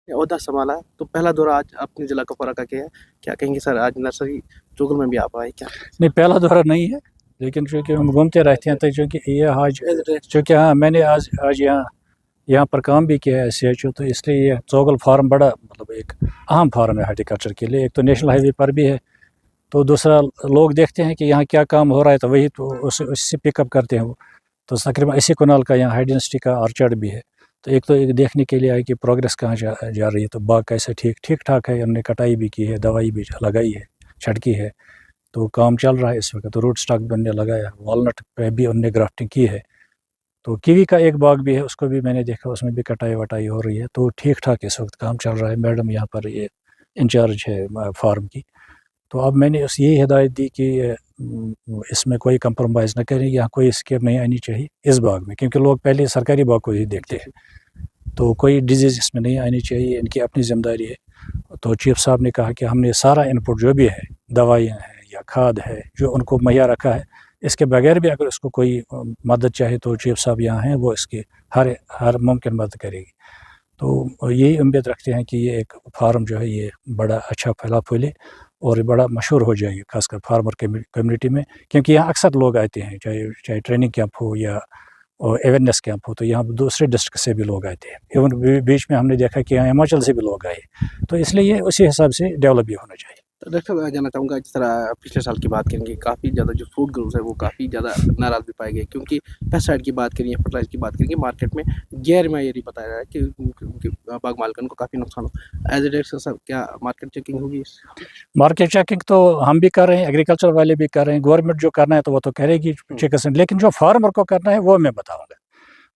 عہدہ संभाला तो पहला दौरा आज अपने जिला कुपवारा का किया है, क्या कहेंगे सर? आज नर्सरी चुगल में भी आप आए, क्या नहीं, पहला दौरा नहीं है, लेकिन चूँकि हम घूमते रहते हैं तो चूँकि ये आज चूँकि हाँ मैंने आज आज यहाँ पर काम भी किया है SHO, तो इसलिए ये चौगल फार्म बड़ा मतलब एक अहम फार्म है हार्टिकल्चर के लिए। एक तो नेशनल हाईवे पर भी है, तो दूसरा लोग देखते हैं कि यहाँ क्या काम हो रहा है तो वही तो उससे पिकअप करते हैं वो। तो तकरीबन 80 कनाल का यहाँ हाई डेंसिटी का ऑर्चर्ड भी है, तो एक तो एक देखने के लिए आए कि प्रोग्रेस कहाँ जा रही है, तो बाग कैसे ठीक ठाक है, हमने कटाई भी की है, दवाई भी लगाई है, छिड़की है, तो काम चल रहा है इस वक्त। तो रूट स्टॉक भी हमने लगाया, वॉलनट पे भी हमने ग्राफ्टिंग की है, तो कीवी का एक बाग भी है, उसको भी मैंने देखा, उसमें भी कटाई वटाई हो रही है, तो ठीक ठाक इस वक्त काम चल रहा है। मैडम यहाँ पर ये इंचार्ज है फार्म की, तो अब मैंने उस यही हिदायत दी कि इसमें कोई कंप्रोमाइज़ न करें, यहाँ कोई स्कीम नहीं आनी चाहिए इस बाग में, क्योंकि लोग पहले सरकारी बाग को ही देखते हैं, तो कोई डिजीज़ इसमें नहीं आनी चाहिए, इनकी अपनी जिम्मेदारी है। तो चीफ साहब ने कहा कि हमने सारा इनपुट जो भी है, दवाइयाँ हैं या खाद है, जो उनको मुहैया रखा है, इसके बगैर भी अगर उसको कोई मदद चाहे तो चीफ साहब यहाँ हैं, वो इसकी हर मुमकिन मदद करेगी। तो यही उम्मीद रखते हैं कि ये एक फार्म जो है ये बड़ा अच्छा फैला फूले और बड़ा मशहूर हो जाएगी, खासकर फार्मर कम्युनिटी में, क्योंकि यहाँ अक्सर लोग आते हैं, चाहे ट्रेनिंग कैंप हो या अवेयरनेस कैंप हो, तो यहाँ दूसरे डिस्ट्रिक्ट से भी लोग आते हैं। इवन बीच में हमने देखा कि यहाँ हिमाचल से भी लोग आए, तो इसलिए ये उसी हिसाब से डेवलप भी होना चाहिए। तो डॉक्टर साहब जानना चाहूँगा, जिस तरह पिछले साल की बात करेंगे, काफ़ी ज़्यादा जो फ्रूट ग्रोवर्स है वो काफ़ी ज़्यादा नाराज़ भी पाए गए, क्योंकि पेस्टिसाइड की बात करें या फर्टिलाइजर की बात करेंगे, मार्केट में गैर मायारी बताया जा रहा है कि उनके बाग मालिकान को काफ़ी नुकसान हो। एज ए डायरेक्टर साहब, क्या मार्केट चेकिंग होगी? मार्केट चेकिंग तो हम भी कर रहे हैं, एग्रीकल्चर वाले भी कर रहे हैं, गवर्नमेंट जो करना है तो वो तो करेगी चेकिंग, लेकिन जो फार्मर को करना है वो मैं बताऊँगा।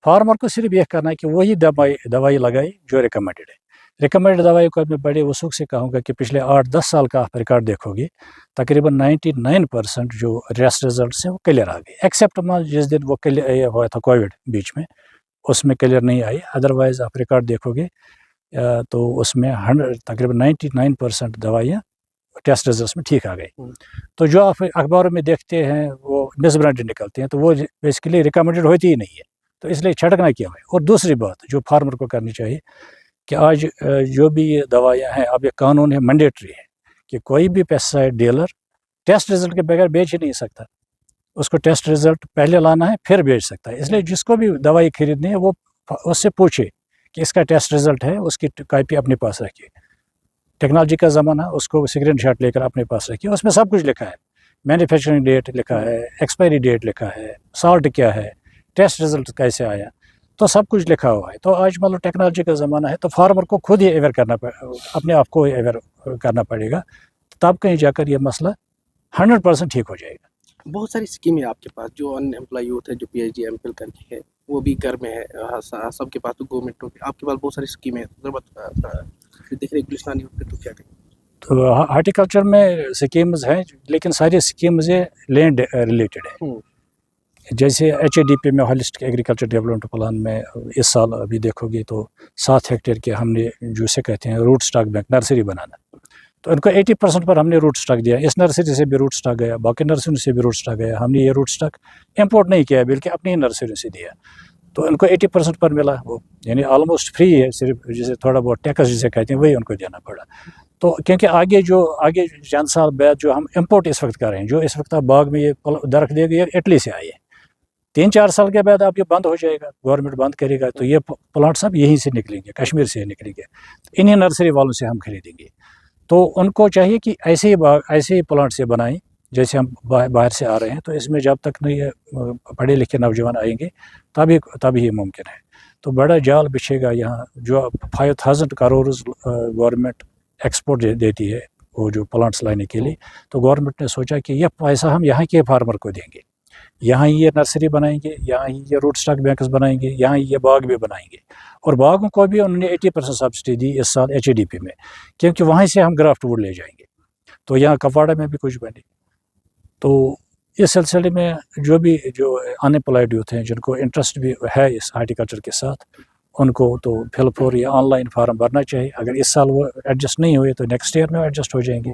फार्मर को सिर्फ ये करना है कि वही दवाई लगाई जो रिकमेंडेड है। रिकमेंडेड दवाई को मैं बड़े वसूख से कहूँगा कि पिछले 8-10 साल का आप रिकॉर्ड देखोगे, तकरीबन 99% जो टेस्ट रिजल्ट्स हैं वो क्लियर आ गए, एक्सेप्ट जिस दिन वो क्लियर हुआ था कोविड बीच में, उसमें क्लियर नहीं आई। अदरवाइज़ आप रिकॉर्ड देखोगे तो उसमें तकरीबन 99% दवाइयाँ टेस्ट रिजल्ट्स में ठीक आ गई। तो जो आप अखबारों में देखते हैं वो मिसब्रांडेड निकलते हैं, तो वो बेसिकली रिकमेंडेड होती ही नहीं है, तो इसलिए छिड़कना क्यों है। और दूसरी बात जो फार्मर को करनी चाहिए कि आज जो भी ये दवाइयाँ हैं, अब ये कानून है, मैंडेटरी है कि कोई भी पेस्टिसाइड डीलर टेस्ट रिजल्ट के बगैर बेच ही नहीं सकता, उसको टेस्ट रिजल्ट पहले लाना है फिर बेच सकता है। इसलिए जिसको भी दवाई खरीदनी है वो उससे पूछे कि इसका टेस्ट रिजल्ट है, उसकी कॉपी अपने पास रखिए। टेक्नोलॉजी का ज़माना, उसको स्क्रीन शॉट लेकर अपने पास रखिए, उसमें सब कुछ लिखा है, मैन्युफैक्चरिंग डेट लिखा है, एक्सपायरी डेट लिखा है, साल्ट क्या है, टेस्ट रिजल्ट कैसे आया, तो सब कुछ लिखा हुआ है। तो आज मतलब टेक्नोलॉजी का ज़माना है, तो फार्मर को खुद ही अवेयर अपने आप को अवेयर करना पड़ेगा, तब कहीं जाकर ये मसला 100% ठीक हो जाएगा। बहुत सारी स्कीमें आपके पास, जो अनएम्प्लॉय यूथ है, जो PhD MPhil करके है, वो भी घर में है, सबके पास तो गवर्नमेंट हो, आपके पास बहुत सारी स्कीमें हैं, देख रहे गुलिस्तानी तो क्या कहें? तो हार्टिकल्चर में स्कीम्स हैं, लेकिन सारी स्कीम्स लैंड रिलेटेड है। जैसे HADP में होलिस्टिक एग्रीकल्चर डेवलपमेंट प्लान में इस साल अभी देखोगे तो 7 हेक्टेयर के हमने जिसे कहते हैं रूट स्टॉक बैंक नर्सरी बनाना, तो इनको 80% पर हमने रूट स्टॉक दिया। इस नर्सरी से भी रूट स्टॉक गया, बाकी नर्सरी से भी रूट स्टॉक गया, हमने ये रूट स्टॉक इंपोर्ट नहीं किया बल्कि अपनी ही नर्सरी से दिया, तो इनको 80% पर मिला वो, यानी ऑलमोस्ट फ्री है, सिर्फ जैसे थोड़ा बहुत टैक्स जिसे कहते हैं वही उनको देना पड़ा। तो क्योंकि आगे चंद साल बाद जो हम इंपोर्ट इस वक्त कर रहे हैं, जो इस वक्त आप बाग में ये दरख्त देगी, ये इटली से आई है, 3-4 साल के बाद आप ये बंद हो जाएगा, गवर्नमेंट बंद करेगा, तो ये प्लांट सब यहीं से निकलेंगे, कश्मीर से निकलेंगे, इन्हीं नर्सरी वालों से हम खरीदेंगे। तो उनको चाहिए कि ऐसे ही प्लांट से बनाएं जैसे हम बाहर से आ रहे हैं, तो इसमें जब तक नहीं पढ़े लिखे नौजवान आएंगे तभी ये मुमकिन है। तो बड़ा जाल बिछेगा यहाँ, जो 5000 करोड़ गवर्नमेंट एक्सपोर्ट देती है वो जो प्लांट्स लाने के लिए, तो गवर्नमेंट ने सोचा कि यह पैसा हम यहाँ के फार्मर को देंगे, यहाँ ये नर्सरी बनाएंगे, यहाँ ये रूट स्टॉक बैंक्स बनाएंगे, यहाँ ये बाग भी बनाएंगे, और बागों को भी उन्होंने 80% सब्सिडी दी इस साल HADP में, क्योंकि वहाँ से हम ग्राफ्ट वुड ले जाएंगे, तो यहाँ कपवाड़ा में भी कुछ बने। तो इस सिलसिले में जो अनएम्प्लॉयड यूथ हैं, जिनको इंटरेस्ट भी है इस हार्टिकल्चर के साथ, उनको तो फिलफोर या ऑनलाइन फार्म भरना चाहिए। अगर इस साल वो एडजस्ट नहीं हुए तो नेक्स्ट ईयर में एडजस्ट हो जाएंगे।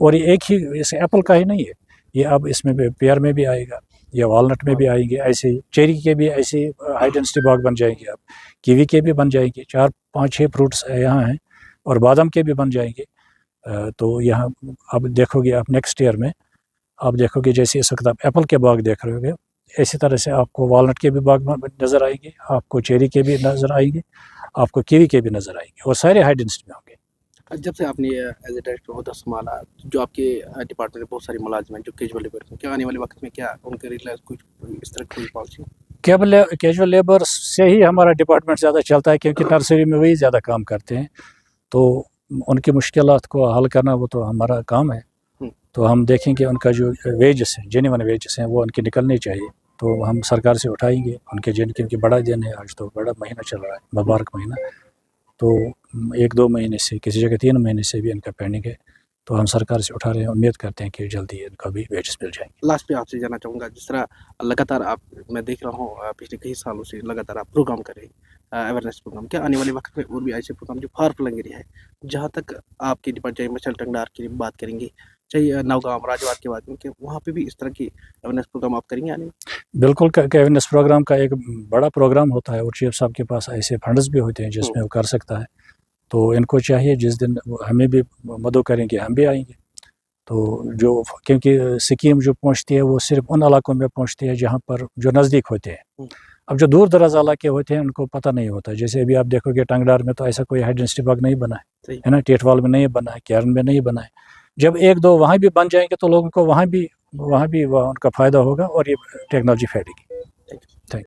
और ये एक ही इस एप्पल का ही नहीं है, ये अब इसमें पेयर में भी आएगा या वॉलनट में भी आएंगे, ऐसे ही चेरी के भी ऐसे हाई डेंसिटी बाग बन जाएंगे, अब कीवी के भी बन जाएंगे। 4-5-6 फ्रूट्स यहाँ हैं اور بادام کے بھی بن جائیں گے. تو یہاں اب دیکھو گے آپ نیکسٹ ایئر میں آپ دیکھو گے جیسے اس وقت آپ ایپل کے باغ دیکھ رہے ہو گے, اسی طرح سے آپ کو والنٹ کے بھی باغ نظر آئیں گے, آپ کو چیری کے بھی نظر آئیں گے, آپ کو کیوی کے بھی نظر آئیں گے, اور سارے ہائی ڈینسٹی میں ہوں گے. جب سے آپ نے ایز اے ڈائریکٹر عہدہ سنبھالا, جو آپ کے ڈپارٹمنٹ میں بہت سارے ملازم ہیں جو کیجول لیبر ہیں, کیا آنے والے وقت میں کیا ان کے ریلیز کچھ اس طرح کوئی پالیسی؟ کیجول لیبر سے ہی ہمارا ڈپارٹمنٹ زیادہ چلتا ہے, کیونکہ نرسری میں وہی زیادہ کام کرتے ہیں, تو ان کی مشکلات کو حل کرنا وہ تو ہمارا کام ہے. تو ہم دیکھیں گے ان کا جو ویجز ہیں, جینیون ویجز ہیں, وہ ان کی نکلنی چاہیے. تو ہم سرکار سے اٹھائیں گے ان کے جن کی بڑا دن ہے, آج تو بڑا مہینہ چل رہا ہے, مبارک مہینہ, تو 1-2 مہینے سے, کسی جگہ 3 مہینے سے بھی ان کا پینڈنگ ہے. تو ہم سرکار سے اٹھا رہے ہیں, امید کرتے ہیں کہ جلدی ان کا بھی ویجز مل جائیں گے. لاسٹ پہ آپ سے جاننا چاہوں گا, جس طرح لگاتار آپ میں دیکھ رہا ہوں پچھلے کئی سالوں سے لگاتار آپ پروگرام کر رہے ہیں, اویئرنیس پروگرام, کیا آنے والے وقت میں اور بھی ایسے پروگرام جو فار فلنگ ایریا ہے, جہاں تک آپ کے ڈپارٹمنٹ, چاہے مچھل ٹنگڈار کی بات کریں گے, چاہے نوگام راجوات کی بات کریں گے, وہاں پہ بھی اس طرح کی اویئرنیس پروگرام آپ کریں گے آنے میں؟ بالکل, اویئرنیس پروگرام کا ایک بڑا پروگرام ہوتا ہے, اور چیف صاحب کے پاس ایسے فنڈز بھی ہوتے ہیں جس میں وہ کر سکتا ہے. تو ان کو چاہیے جس دن ہمیں بھی مدعو کریں گے ہم بھی آئیں گے. تو جو کیونکہ سکیم جو پہنچتی ہے وہ صرف ان علاقوں میں پہنچتی ہے جہاں پر جو نزدیک ہوتے ہیں. اب جو دور دراز علاقے ہوتے ہیں ان کو پتہ نہیں ہوتا. جیسے ابھی آپ دیکھو گے ٹنگڈار میں تو ایسا کوئی ہائی ڈینسٹی باغ نہیں بنا ہے نا, ٹیٹوال میں نہیں بنا ہے, کیرن میں نہیں بنا ہے. جب 1-2 وہاں بھی بن جائیں گے تو لوگوں کو وہاں بھی ان کا فائدہ ہوگا اور یہ ٹیکنالوجی پھیلے گی.